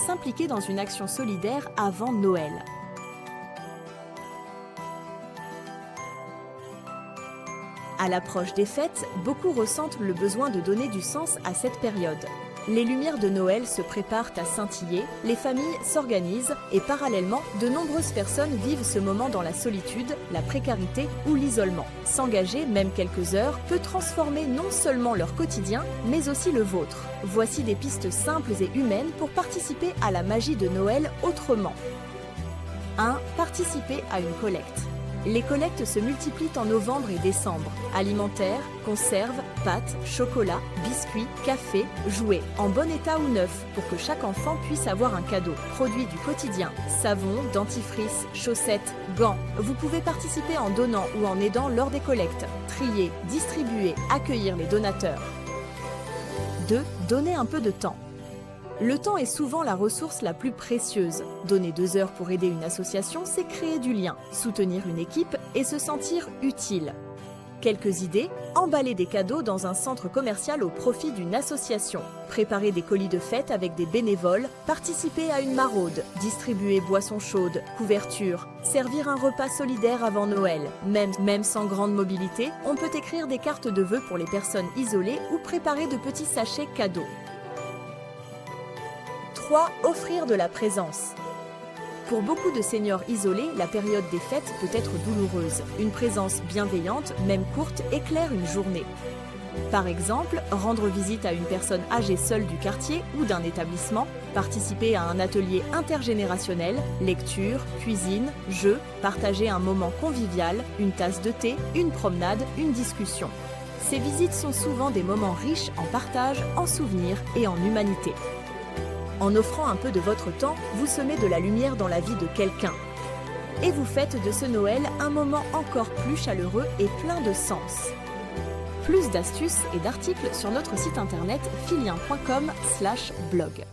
s'impliquer dans une action solidaire avant Noël. À l'approche des fêtes, beaucoup ressentent le besoin de donner du sens à cette période. Les lumières de Noël se préparent à scintiller, les familles s'organisent et parallèlement, de nombreuses personnes vivent ce moment dans la solitude, la précarité ou l'isolement. S'engager, même quelques heures, peut transformer non seulement leur quotidien, mais aussi le vôtre. Voici des pistes simples et humaines pour participer à la magie de Noël autrement. 1. Participer à une collecte. Les collectes se multiplient en novembre et décembre. Alimentaires, conserves, pâtes, chocolat, biscuits, café, jouets, en bon état ou neufs, pour que chaque enfant puisse avoir un cadeau. Produits du quotidien, savon, dentifrice, chaussettes, gants. Vous pouvez participer en donnant ou en aidant lors des collectes. Trier, distribuer, accueillir les donateurs. 2. Donner un peu de temps. Le temps est souvent la ressource la plus précieuse. Donner 2 heures pour aider une association, c'est créer du lien, soutenir une équipe et se sentir utile. Quelques idées: emballer des cadeaux dans un centre commercial au profit d'une association, préparer des colis de fête avec des bénévoles, participer à une maraude, distribuer boissons chaudes, couvertures, servir un repas solidaire avant Noël. Même sans grande mobilité, on peut écrire des cartes de vœux pour les personnes isolées ou préparer de petits sachets cadeaux. 3. Offrir de la présence. Pour beaucoup de seniors isolés, la période des fêtes peut être douloureuse. Une présence bienveillante, même courte, éclaire une journée. Par exemple, rendre visite à une personne âgée seule du quartier ou d'un établissement, participer à un atelier intergénérationnel, lecture, cuisine, jeux, partager un moment convivial, une tasse de thé, une promenade, une discussion. Ces visites sont souvent des moments riches en partage, en souvenirs et en humanité. En offrant un peu de votre temps, vous semez de la lumière dans la vie de quelqu'un. Et vous faites de ce Noël un moment encore plus chaleureux et plein de sens. Plus d'astuces et d'articles sur notre site internet filien.com/blog.